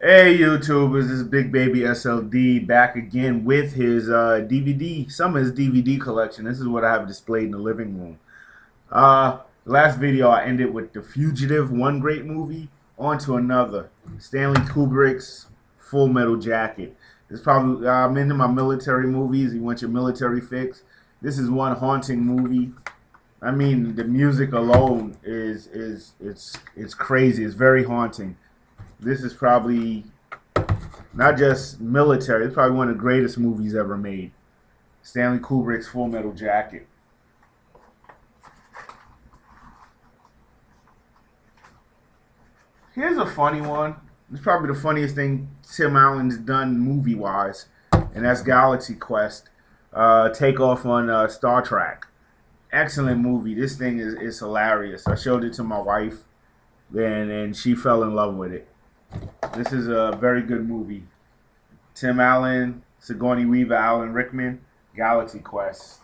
Hey YouTubers, this is Big Baby SLD back again with his DVD, some of his DVD collection. This is what I have displayed in the living room. Last video I ended with The Fugitive, one great movie, on to another. Stanley Kubrick's Full Metal Jacket. It's probably I'm into my military movies. You want your military fix? This is one haunting movie. I mean, the music alone is crazy. It's very haunting. This is probably not just military. It's probably one of the greatest movies ever made. Stanley Kubrick's Full Metal Jacket. Here's a funny one. It's probably the funniest thing Tim Allen's done movie-wise, and that's Galaxy Quest. Takeoff on Star Trek. Excellent movie. This thing is hilarious. I showed it to my wife, and she fell in love with it. This is a very good movie. Tim Allen, Sigourney Weaver, Alan Rickman, Galaxy Quest.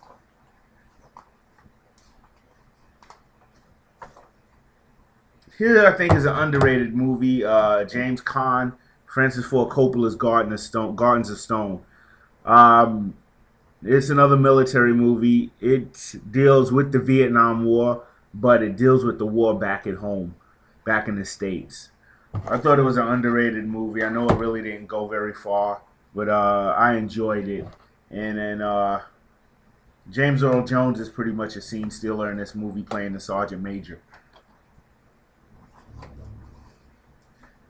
Here, I think, is an underrated movie. James Caan, Francis Ford Coppola's Gardens of Stone. Um, it's another military movie. It deals with the Vietnam War, but it deals with the war back at home, back in the States. I thought it was an underrated movie. I know it really didn't go very far, but I enjoyed it. And then James Earl Jones is pretty much a scene stealer in this movie, playing the sergeant major.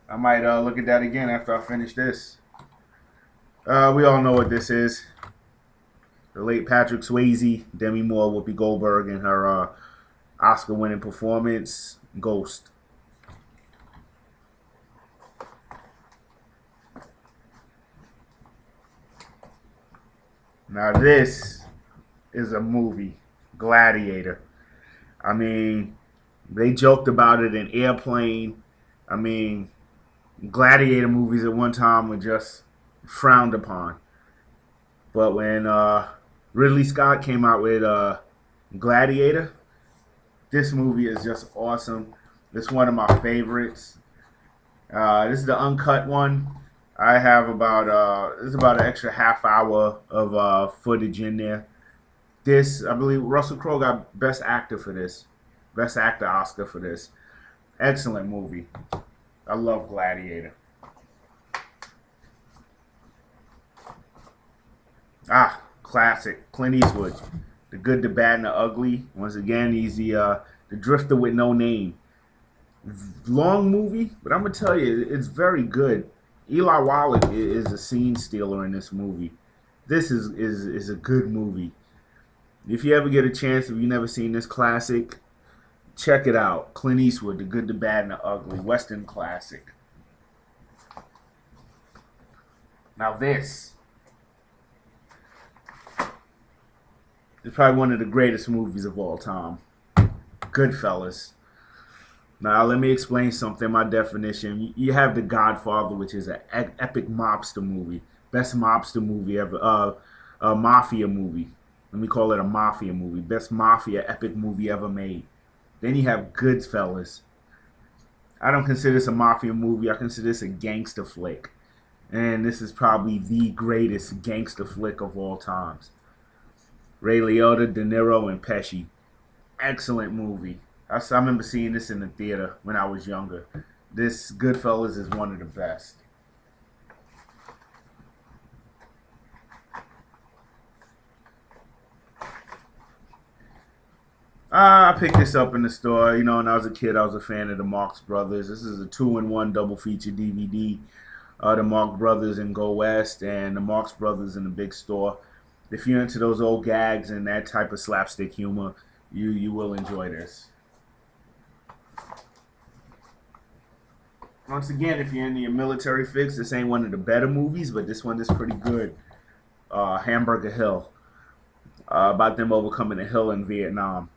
I might look at that again after I finish this. We all know what this is. The late Patrick Swayze, Demi Moore, Whoopi Goldberg, and her Oscar-winning performance, Ghost. Now this is a movie, Gladiator. I mean, they joked about it in Airplane. I mean, Gladiator movies at one time were just frowned upon. But when Ridley Scott came out with Gladiator, this movie is just awesome. It's one of my favorites. This is the uncut one. I have about this is about an extra half hour of footage in there. This, I believe, Russell Crowe got Best Actor for this, Best Actor Oscar for this. Excellent movie. I love Gladiator. Classic. Clint Eastwood. The Good, the Bad, and the Ugly. Once again, he's the drifter with no name. Long movie, but I'm gonna tell you, it's very good. Eli Wallach is a scene stealer in this movie. This is a good movie. If you ever get a chance, if you've never seen this classic, check it out. Clint Eastwood, The Good, the Bad, and the Ugly. Western classic. Now this is probably one of the greatest movies of all time. Goodfellas. Now, let me explain something. My definition. You have The Godfather, which is an epic mobster movie. Best mobster movie ever. A mafia movie. Let me call it a mafia movie. Best mafia epic movie ever made. Then you have Goodfellas. I don't consider this a mafia movie. I consider this a gangster flick. And this is probably the greatest gangster flick of all times. Ray Liotta, De Niro, and Pesci. Excellent movie. I remember seeing this in the theater when I was younger. This Goodfellas is one of the best. I picked this up in the store. You know, when I was a kid, I was a fan of the Marx Brothers. This is a 2-in-1 double feature DVD. The Marx Brothers in Go West and the Marx Brothers in the big store. If you're into those old gags and that type of slapstick humor, you will enjoy this. Once again, if you're into your military fix, this ain't one of the better movies, but this one is pretty good. Hamburger Hill. About them overcoming the hill in Vietnam.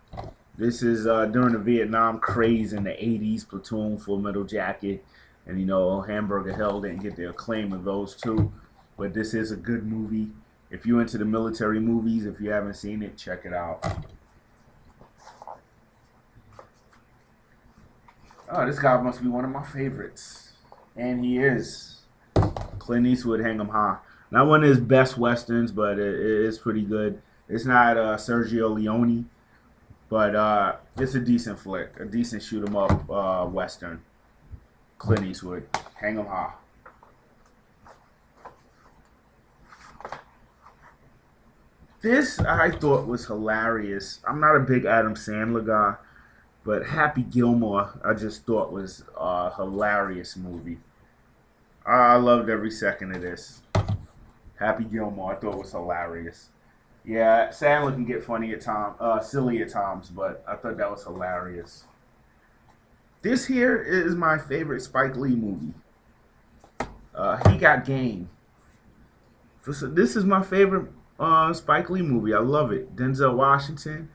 This is during the Vietnam craze in the 80s, Platoon, Full Metal Jacket, and you know, Hamburger Hill didn't get the acclaim of those two. But this is a good movie. If you're into the military movies, if you haven't seen it, check it out. Oh, this guy must be one of my favorites. And he is. Clint Eastwood, Hang 'em High. Not one of his best westerns, but it is pretty good. It's not Sergio Leone, but it's a decent flick, a decent shoot 'em up western. Clint Eastwood, Hang 'em High. This I thought was hilarious. I'm not a big Adam Sandler guy, but Happy Gilmore I just thought was a hilarious movie. I loved every second of this. Happy Gilmore I thought was hilarious. Yeah, Sandler can get funny at times, silly at times, but I thought that was hilarious. This here is my favorite Spike Lee movie. He Got Game. This is my favorite Spike Lee movie. I love it. Denzel Washington.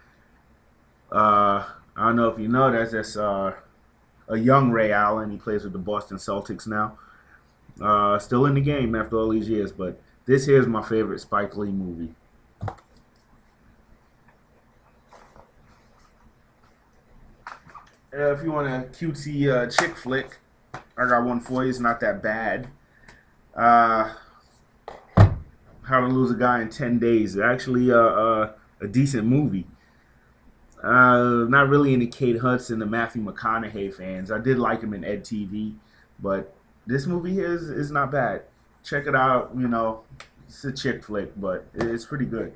I don't know if you know that's a young Ray Allen. He plays with the Boston Celtics now. Still in the game after all these years, but this here is my favorite Spike Lee movie. If you want a cutesy chick flick, I got one for you. It's not that bad. How to Lose a Guy in 10 Days. It's actually a decent movie. Not really into Kate Hudson and Matthew McConaughey fans. I did like him in Ed TV, but this movie here is not bad. Check it out. You know, it's a chick flick, but it's pretty good.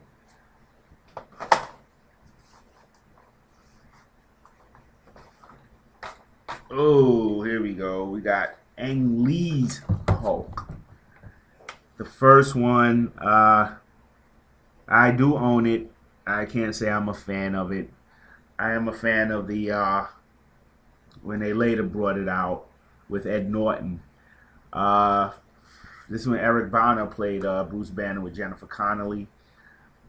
Oh, here we go. We got Angleys Poke. The first one, I do own it. I can't say I'm a fan of it. I am a fan of the when they later brought it out with Ed Norton. This is when Eric Bana played Bruce Banner with Jennifer Connelly.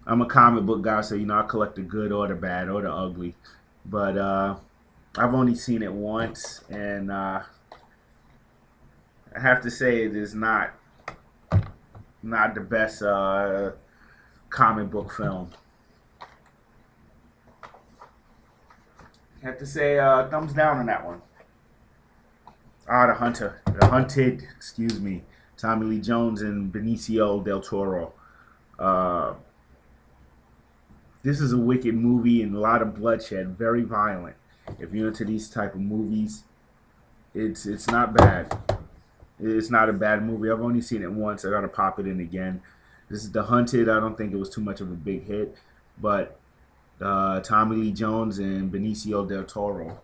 I'm a comic book guy, so you know I collect the good or the bad or the ugly. But I've only seen it once, and I have to say it is not the best comic book film. I have to say thumbs down on that one. The Hunted, excuse me, Tommy Lee Jones and Benicio del Toro. This is a wicked movie and a lot of bloodshed, very violent. If you're into these type of movies, it's not bad. It's not a bad movie. I've only seen it once. I gotta pop it in again. This is The Hunted. I don't think it was too much of a big hit, but Tommy Lee Jones and Benicio del Toro.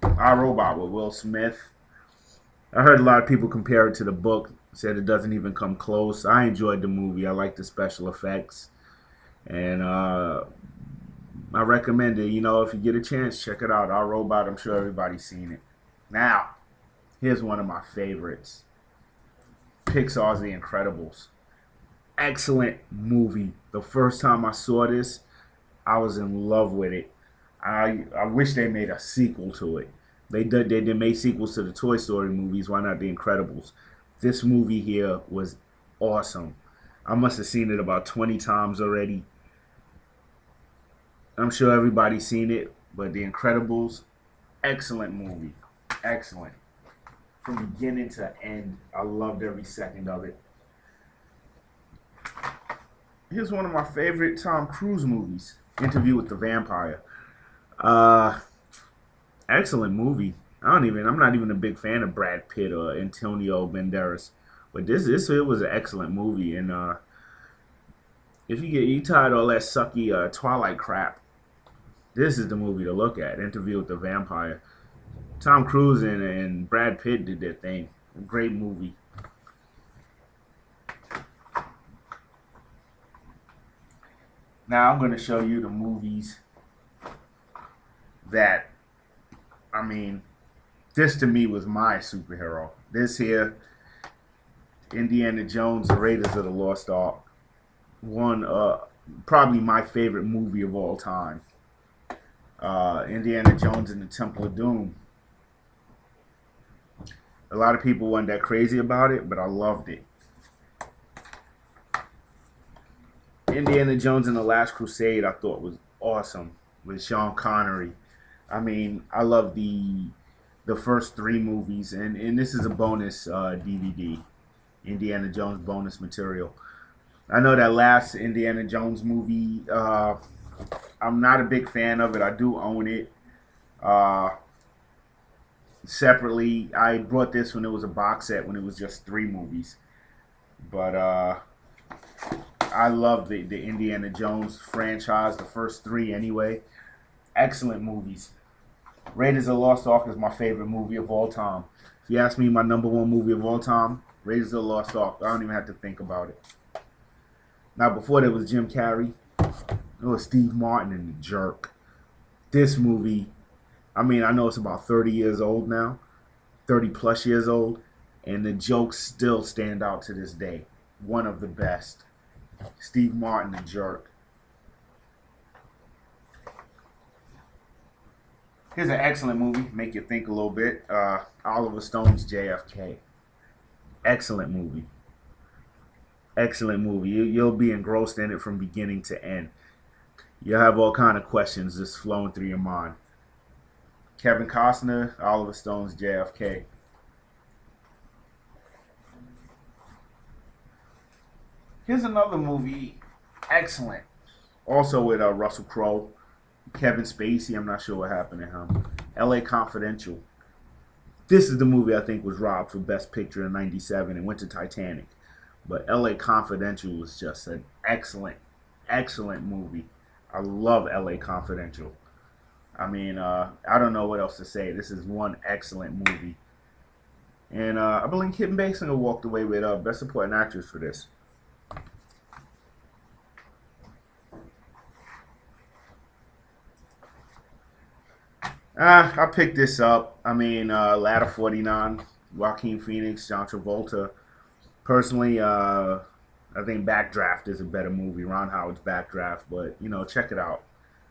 I, Robot with Will Smith. I heard a lot of people compare it to the book, said it doesn't even come close. I enjoyed the movie. I like the special effects, and I recommend it. You know, if you get a chance, check it out. I, Robot. I'm sure everybody's seen it. Now, here's one of my favorites. Pixar's The Incredibles. Excellent movie. The first time I saw this, I was in love with it. I wish they made a sequel to it. They did make sequels to the Toy Story movies. Why not The Incredibles? This movie here was awesome. I must have seen it about 20 times already. I'm sure everybody's seen it, but The Incredibles, excellent movie. Excellent. From beginning to end, I loved every second of it. Here's one of my favorite Tom Cruise movies, Interview with the Vampire. Excellent movie. I'm not even a big fan of Brad Pitt or Antonio Banderas, but this it was an excellent movie. And if you tired of all that sucky Twilight crap, this is the movie to look at. Interview with the Vampire. Tom Cruise and Brad Pitt did their thing. Great movie. Now I'm going to show you the movies that, I mean, this to me was my superhero. This here, Indiana Jones, The Raiders of the Lost Ark. One, probably my favorite movie of all time. Indiana Jones and the Temple of Doom. A lot of people weren't that crazy about it, but I loved it. Indiana Jones and the Last Crusade I thought was awesome with Sean Connery. I mean, I love the first three movies, and this is a bonus DVD, Indiana Jones bonus material. I know that last Indiana Jones movie, I'm not a big fan of it. I do own it. Uh, Separately, I bought this when it was a box set when it was just three movies. But I love the Indiana Jones franchise, the first three anyway. Excellent movies. Raiders of the Lost Ark is my favorite movie of all time. If you ask me my number one movie of all time, Raiders of the Lost Ark. I don't even have to think about it. Now, before there was Jim Carrey, it was Steve Martin and The Jerk. This movie, I mean, I know it's about 30 years old now, 30 plus years old, and the jokes still stand out to this day. One of the best. Steve Martin, The Jerk. Here's an excellent movie, make you think a little bit. Oliver Stone's JFK. Excellent movie. Excellent movie. You'll be engrossed in it from beginning to end. You'll have all kind of questions just flowing through your mind. Kevin Costner, Oliver Stone's JFK. Here's another movie, excellent. Also with Russell Crowe, Kevin Spacey. I'm not sure what happened to him. L.A. Confidential. This is the movie I think was robbed for Best Picture in '97 and went to Titanic. But L.A. Confidential was just an excellent, excellent movie. I love L.A. Confidential. I mean, I don't know what else to say. This is one excellent movie. And I believe Kim Basinger walked away with Best Supporting Actress for this. I picked this up. I mean, Ladder 49, Joaquin Phoenix, John Travolta. Personally, I think Backdraft is a better movie. Ron Howard's Backdraft, but you know, check it out.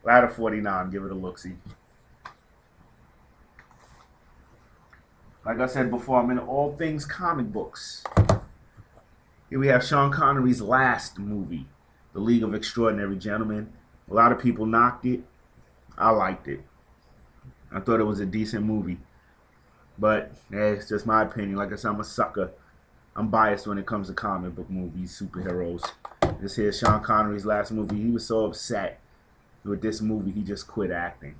Ladder 49, give it a look-see. Like I said before, I'm in all things comic books. Here we have Sean Connery's last movie, The League of Extraordinary Gentlemen. A lot of people knocked it. I liked it. I thought it was a decent movie. But it's just my opinion. Like I said, I'm a sucker. I'm biased when it comes to comic book movies, superheroes. This here is Sean Connery's last movie. He was so upset with this movie, he just quit acting.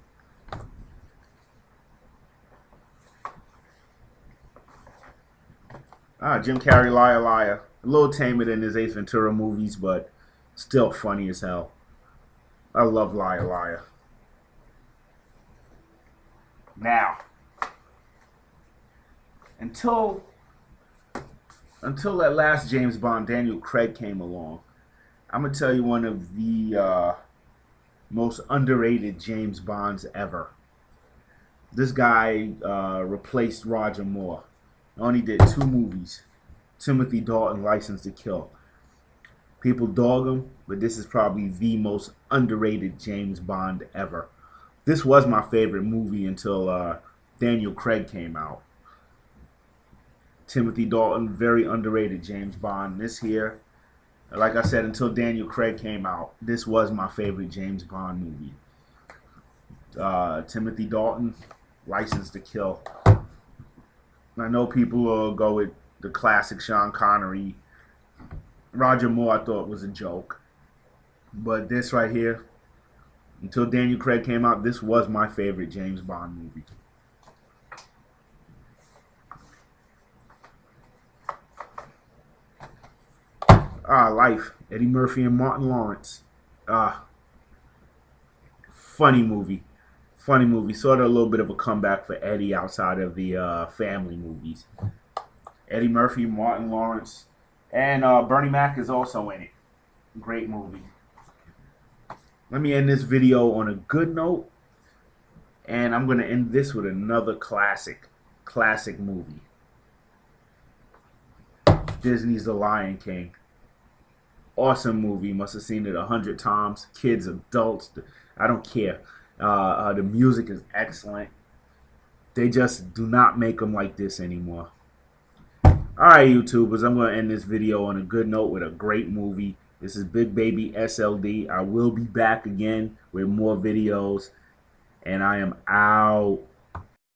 Jim Carrey, Liar Liar. A little tamer than his Ace Ventura movies, but still funny as hell. I love Liar Liar. Now, until that last James Bond, Daniel Craig came along, I'm going to tell you one of the most underrated James Bonds ever. This guy replaced Roger Moore. Only did 2 movies. Timothy Dalton, License to Kill. People dog him, but this is probably the most underrated James Bond ever. This was my favorite movie until Daniel Craig came out. Timothy Dalton, very underrated James Bond. This here, like I said, until Daniel Craig came out, this was my favorite James Bond movie. Timothy Dalton, License to Kill. I know people will go with the classic Sean Connery. Roger Moore I thought was a joke. But this right here, until Daniel Craig came out, this was my favorite James Bond movie. Life. Eddie Murphy and Martin Lawrence. Funny movie. Funny movie. Sort of a little bit of a comeback for Eddie outside of the family movies. Eddie Murphy, Martin Lawrence, and Bernie Mac is also in it. Great movie. Let me end this video on a good note, and I'm going to end this with another classic movie. Disney's The Lion King. Awesome movie. Must have seen it 100 times. Kids, adults, I don't care. The music is excellent. They just do not make them like this anymore. Alright, YouTubers, I'm going to end this video on a good note with a great movie. This is Big Baby SLD. I will be back again with more videos. and I am out.